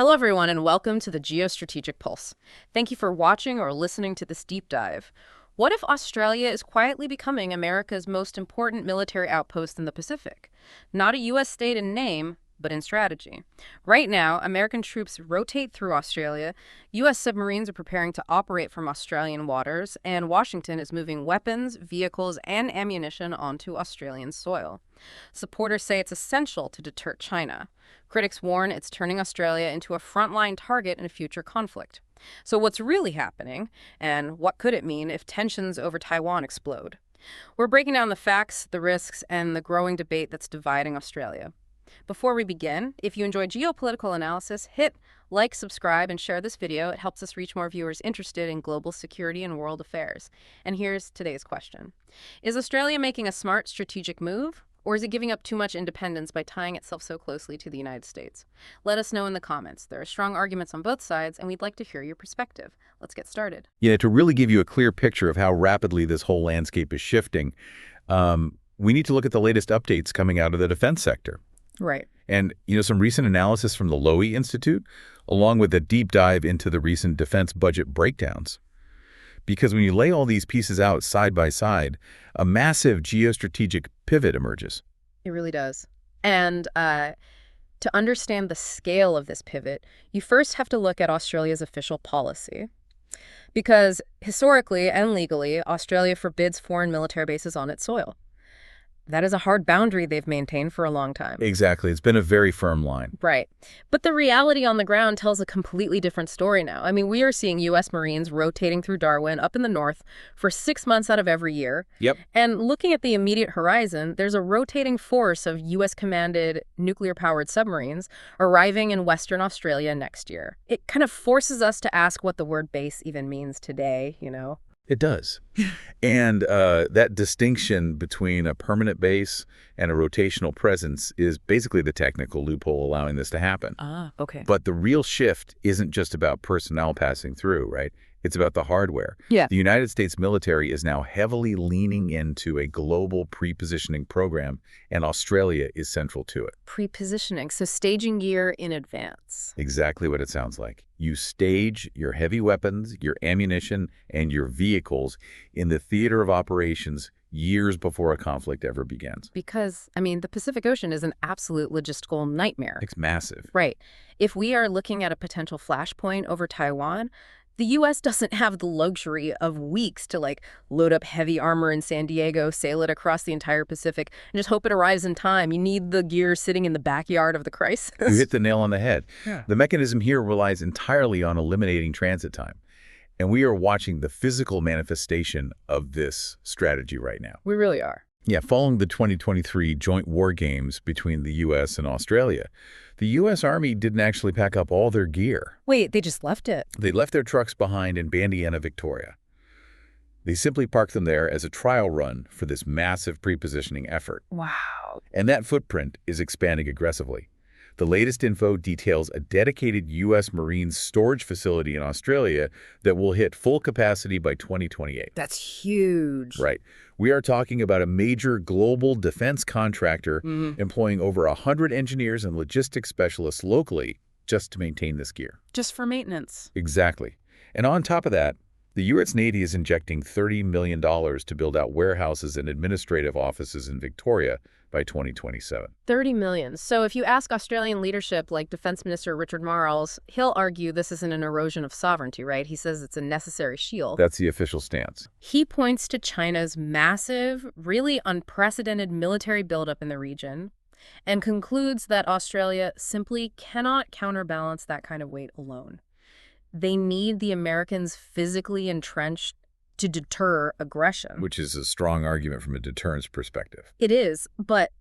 Hello, everyone, and welcome to the Geostrategic Pulse. Thank you for watching or listening to this deep dive. What if Australia is quietly becoming America's most important military outpost in the Pacific? Not a U.S. state in name, but in strategy. Right now, American troops rotate through Australia, U.S. submarines are preparing to operate from Australian waters, and Washington is moving weapons, vehicles, and ammunition onto Australian soil. Supporters say it's essential to deter China. Critics warn it's turning Australia into a frontline target in a future conflict. So what's really happening, and what could it mean if tensions over Taiwan explode? We're breaking down the facts, the risks, and the growing debate that's dividing Australia. Before we begin, if you enjoy geopolitical analysis, hit like, subscribe, and share this video. It helps us reach more viewers interested in global security and world affairs. And here's today's question. Is Australia making a smart strategic move? Or is it giving up too much independence by tying itself so closely to the United States? Let us know in the comments. There are strong arguments on both sides, and we'd like to hear your perspective. Let's get started. Yeah, to really give you a clear picture of how rapidly this whole landscape is shifting, we need to look at the latest updates coming out of the defense sector. Right. And, some recent analysis from the Lowy Institute, along with a deep dive into the recent defense budget breakdowns. Because when you lay all these pieces out side by side, a massive geostrategic pivot emerges. It really does. And to understand the scale of this pivot, you first have to look at Australia's official policy. Because historically and legally, Australia forbids foreign military bases on its soil. That is a hard boundary they've maintained for a long time. Exactly. It's been a very firm line. Right. But the reality on the ground tells a completely different story now. I mean, we are seeing U.S. Marines rotating through Darwin up in the north for 6 months out of every year. Yep. And looking at the immediate horizon, there's a rotating force of U.S.-commanded nuclear-powered submarines arriving in Western Australia next year. It kind of forces us to ask what the word base even means today, It does. And that distinction between a permanent base and a rotational presence is basically the technical loophole allowing this to happen. Ah, okay. But the real shift isn't just about personnel passing through, right? It's about the hardware. Yeah. The United States military is now heavily leaning into a global pre-positioning program, and Australia is central to it. Pre-positioning, so staging gear in advance. Exactly what it sounds like. You stage your heavy weapons, your ammunition, and your vehicles in the theater of operations years before a conflict ever begins. Because, the Pacific Ocean is an absolute logistical nightmare. It's massive. Right. If we are looking at a potential flashpoint over Taiwan, the U.S. doesn't have the luxury of weeks to, load up heavy armor in San Diego, sail it across the entire Pacific, and just hope it arrives in time. You need the gear sitting in the backyard of the crisis. You hit the nail on the head. Yeah. The mechanism here relies entirely on eliminating transit time. And we are watching the physical manifestation of this strategy right now. We really are. Yeah, following the 2023 joint war games between the U.S. and Australia, the U.S. Army didn't actually pack up all their gear. Wait, they just left it? They left their trucks behind in Bandiana, Victoria. They simply parked them there as a trial run for this massive pre-positioning effort. Wow. And that footprint is expanding aggressively. The latest info details a dedicated U.S. Marines storage facility in Australia that will hit full capacity by 2028. That's huge. Right. We are talking about a major global defense contractor employing over 100 engineers and logistics specialists locally just to maintain this gear. Just for maintenance. Exactly. And on top of that, the U.S. Navy is injecting $30 million to build out warehouses and administrative offices in Victoria by 2027. 30 million. So if you ask Australian leadership like Defense Minister Richard Marles, he'll argue this isn't an erosion of sovereignty, right? He says it's a necessary shield. That's the official stance. He points to China's massive, really unprecedented military buildup in the region and concludes that Australia simply cannot counterbalance that kind of weight alone. They need the Americans physically entrenched to deter aggression. Which is a strong argument from a deterrence perspective. It is, but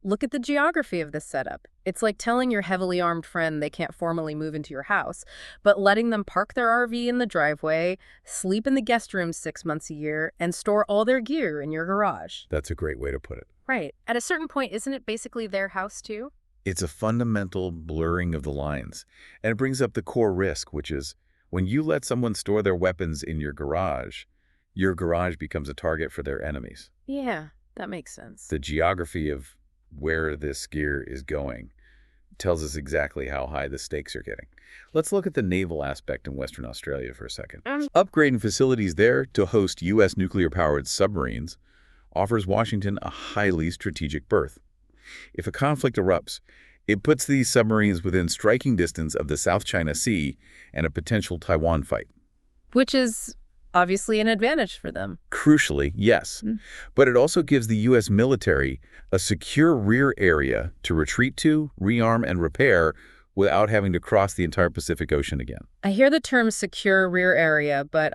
look at the geography of this setup. It's like telling your heavily armed friend they can't formally move into your house, but letting them park their RV in the driveway, sleep in the guest room 6 months a year, and store all their gear in your garage. That's a great way to put it. Right. At a certain point, isn't it basically their house too? It's a fundamental blurring of the lines, and it brings up the core risk, which is when you let someone store their weapons in your garage becomes a target for their enemies. Yeah, that makes sense. The geography of where this gear is going tells us exactly how high the stakes are getting. Let's look at the naval aspect in Western Australia for a second. Upgrading facilities there to host U.S. nuclear-powered submarines offers Washington a highly strategic berth. If a conflict erupts, it puts these submarines within striking distance of the South China Sea and a potential Taiwan fight. Which is obviously an advantage for them. Crucially, yes. But it also gives the U.S. military a secure rear area to retreat to, rearm, and repair without having to cross the entire Pacific Ocean again. I hear the term secure rear area, but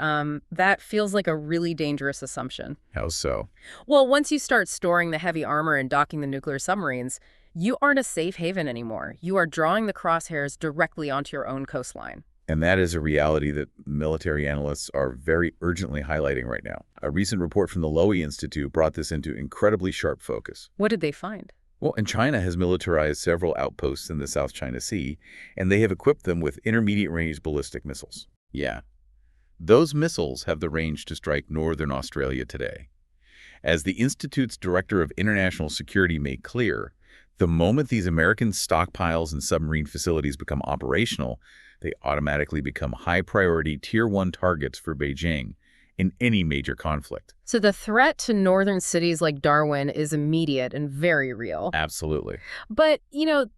that feels like a really dangerous assumption. How so? Well, once you start storing the heavy armor and docking the nuclear submarines, you aren't a safe haven anymore. You are drawing the crosshairs directly onto your own coastline. And that is a reality that military analysts are very urgently highlighting right now. A recent report from the Lowy Institute brought this into incredibly sharp focus. What did they find? Well, and China has militarized several outposts in the South China Sea, and they have equipped them with intermediate-range ballistic missiles. Yeah. Those missiles have the range to strike northern Australia today. As the Institute's Director of International Security made clear, the moment these American stockpiles and submarine facilities become operational, they automatically become high-priority Tier 1 targets for Beijing in any major conflict. So the threat to northern cities like Darwin is immediate and very real. Absolutely. But,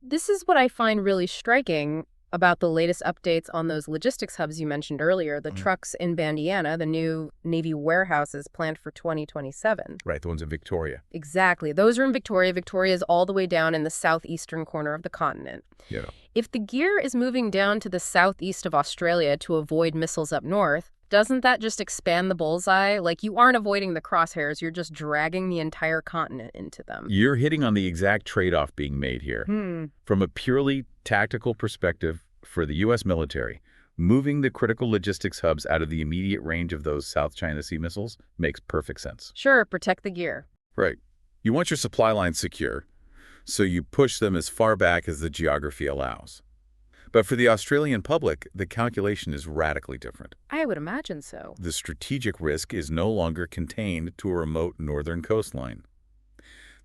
this is what I find really striking about the latest updates on those logistics hubs you mentioned earlier, the trucks in Bandiana, the new Navy warehouses planned for 2027. Right, the ones in Victoria. Exactly. Those are in Victoria. Victoria is all the way down in the southeastern corner of the continent. Yeah. If the gear is moving down to the southeast of Australia to avoid missiles up north, doesn't that just expand the bullseye? Like, you aren't avoiding the crosshairs, you're just dragging the entire continent into them. You're hitting on the exact trade-off being made here. From a purely tactical perspective for the U.S. military, moving the critical logistics hubs out of the immediate range of those South China Sea missiles makes perfect sense. Sure, protect the gear. Right. You want your supply lines secure, so you push them as far back as the geography allows. But for the Australian public, the calculation is radically different. I would imagine so. The strategic risk is no longer contained to a remote northern coastline.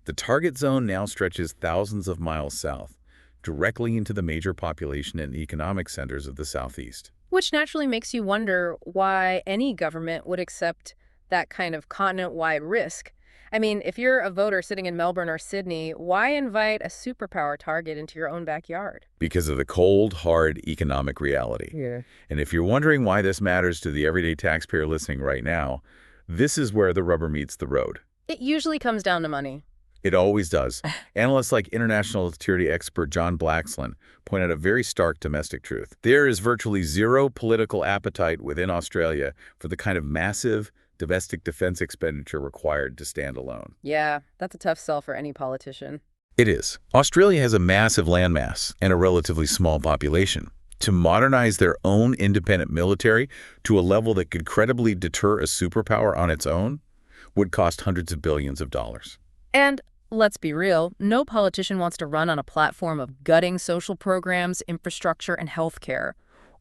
The target zone now stretches thousands of miles south, directly into the major population and economic centers of the southeast. Which naturally makes you wonder why any government would accept that kind of continent-wide risk. I mean, if you're a voter sitting in Melbourne or Sydney, why invite a superpower target into your own backyard? Because of the cold, hard economic reality. Yeah. And if you're wondering why this matters to the everyday taxpayer listening right now, this is where the rubber meets the road. It usually comes down to money. It always does. Analysts like international security expert John Blaxland point out a very stark domestic truth. There is virtually zero political appetite within Australia for the kind of massive domestic defense expenditure required to stand alone. Yeah, that's a tough sell for any politician. It is. Australia has a massive landmass and a relatively small population. To modernize their own independent military to a level that could credibly deter a superpower on its own would cost hundreds of billions of dollars. And let's be real, no politician wants to run on a platform of gutting social programs, infrastructure, and healthcare,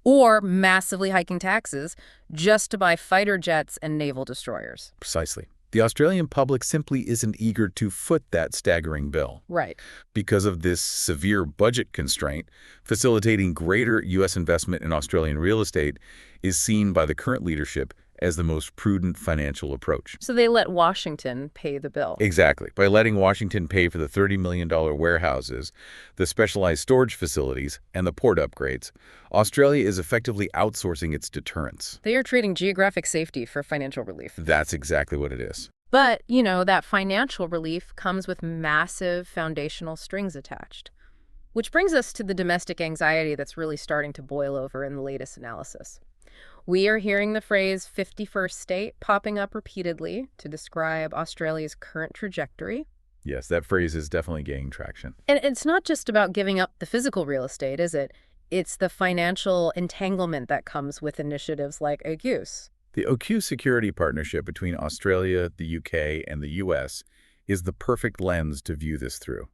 or massively hiking taxes just to buy fighter jets and naval destroyers. Precisely. The Australian public simply isn't eager to foot that staggering bill. Right. Because of this severe budget constraint, facilitating greater U.S. investment in Australian real estate is seen by the current leadership as the most prudent financial approach. So they let Washington pay the bill. Exactly. By letting Washington pay for the $30 million warehouses, the specialized storage facilities, and the port upgrades, Australia is effectively outsourcing its deterrence. They are trading geographic safety for financial relief. That's exactly what it is. But, that financial relief comes with massive foundational strings attached. Which brings us to the domestic anxiety that's really starting to boil over in the latest analysis. We are hearing the phrase 51st state popping up repeatedly to describe Australia's current trajectory. Yes, that phrase is definitely gaining traction. And it's not just about giving up the physical real estate, is it? It's the financial entanglement that comes with initiatives like AUKUS. The AUKUS security partnership between Australia, the UK, and the US is the perfect lens to view this through.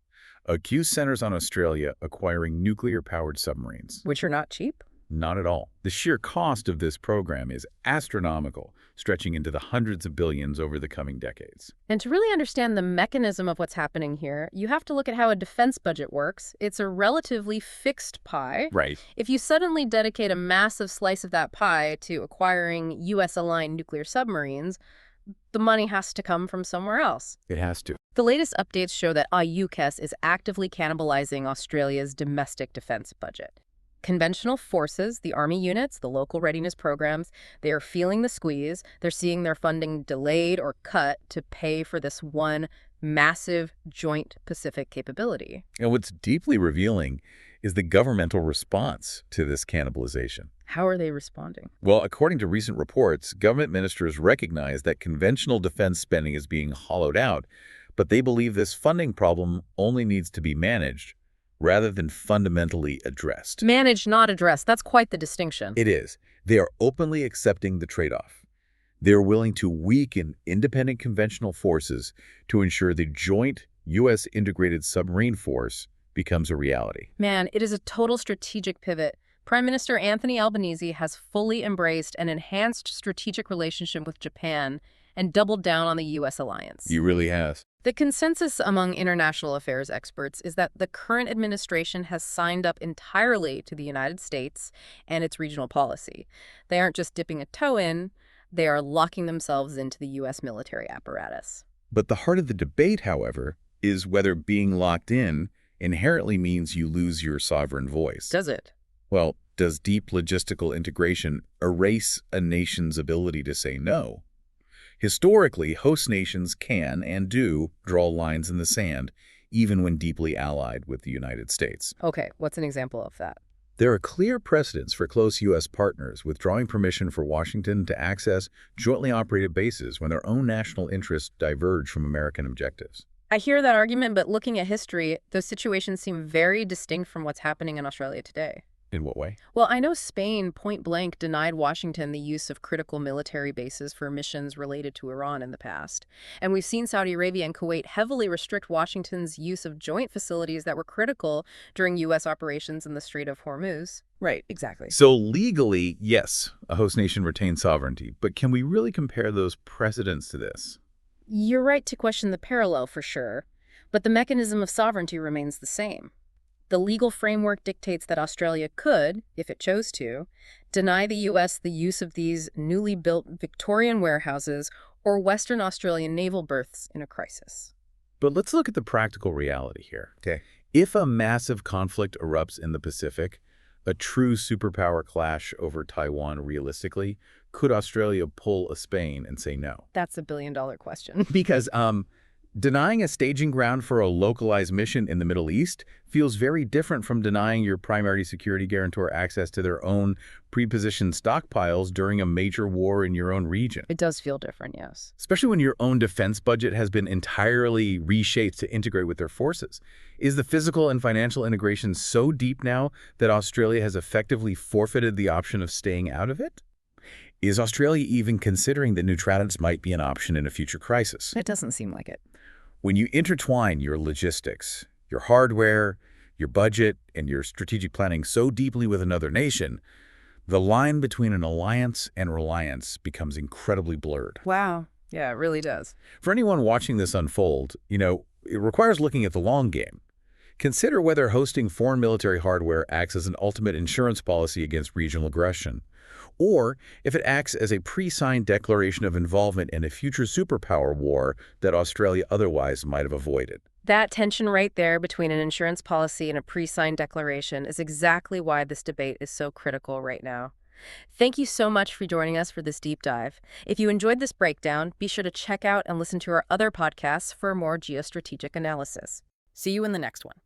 AUKUS centers on Australia acquiring nuclear-powered submarines. Which are not cheap. Not at all. The sheer cost of this program is astronomical, stretching into the hundreds of billions over the coming decades. And to really understand the mechanism of what's happening here, you have to look at how a defense budget works. It's a relatively fixed pie. Right. If you suddenly dedicate a massive slice of that pie to acquiring U.S.-aligned nuclear submarines, the money has to come from somewhere else. It has to. The latest updates show that AUKUS is actively cannibalizing Australia's domestic defense budget. Conventional forces, the army units, the local readiness programs, they are feeling the squeeze. They're seeing their funding delayed or cut to pay for this one massive joint Pacific capability. And what's deeply revealing is the governmental response to this cannibalization. How are they responding? Well, according to recent reports, government ministers recognize that conventional defense spending is being hollowed out, but they believe this funding problem only needs to be managed rather than fundamentally addressed. Managed, not addressed. That's quite the distinction. It is. They are openly accepting the trade-off. They are willing to weaken independent conventional forces to ensure the joint U.S. integrated submarine force becomes a reality. Man, it is a total strategic pivot. Prime Minister Anthony Albanese has fully embraced an enhanced strategic relationship with Japan and doubled down on the U.S. alliance. He really has. The consensus among international affairs experts is that the current administration has signed up entirely to the United States and its regional policy. They aren't just dipping a toe in, they are locking themselves into the U.S. military apparatus. But the heart of the debate, however, is whether being locked in inherently means you lose your sovereign voice. Does it? Well, does deep logistical integration erase a nation's ability to say no? Historically, host nations can and do draw lines in the sand, even when deeply allied with the United States. Okay, what's an example of that? There are clear precedents for close U.S. partners withdrawing permission for Washington to access jointly operated bases when their own national interests diverge from American objectives. I hear that argument, but looking at history, those situations seem very distinct from what's happening in Australia today. In what way? Well, I know Spain point-blank denied Washington the use of critical military bases for missions related to Iran in the past. And we've seen Saudi Arabia and Kuwait heavily restrict Washington's use of joint facilities that were critical during U.S. operations in the Strait of Hormuz. Right, exactly. So legally, yes, a host nation retains sovereignty, but can we really compare those precedents to this? You're right to question the parallel for sure, but the mechanism of sovereignty remains the same. The legal framework dictates that Australia could, if it chose to, deny the U.S. the use of these newly built Victorian warehouses or Western Australian naval berths in a crisis. But let's look at the practical reality here. Okay. If a massive conflict erupts in the Pacific, a true superpower clash over Taiwan realistically, could Australia pull a Spain and say no? That's a billion-dollar question. Because denying a staging ground for a localized mission in the Middle East feels very different from denying your primary security guarantor access to their own pre-positioned stockpiles during a major war in your own region. It does feel different, yes. Especially when your own defense budget has been entirely reshaped to integrate with their forces. Is the physical and financial integration so deep now that Australia has effectively forfeited the option of staying out of it? Is Australia even considering that neutralities might be an option in a future crisis? It doesn't seem like it. When you intertwine your logistics, your hardware, your budget, and your strategic planning so deeply with another nation, the line between an alliance and reliance becomes incredibly blurred. Wow. Yeah, it really does. For anyone watching this unfold, it requires looking at the long game. Consider whether hosting foreign military hardware acts as an ultimate insurance policy against regional aggression, or if it acts as a pre-signed declaration of involvement in a future superpower war that Australia otherwise might have avoided. That tension right there between an insurance policy and a pre-signed declaration is exactly why this debate is so critical right now. Thank you so much for joining us for this deep dive. If you enjoyed this breakdown, be sure to check out and listen to our other podcasts for more geostrategic analysis. See you in the next one.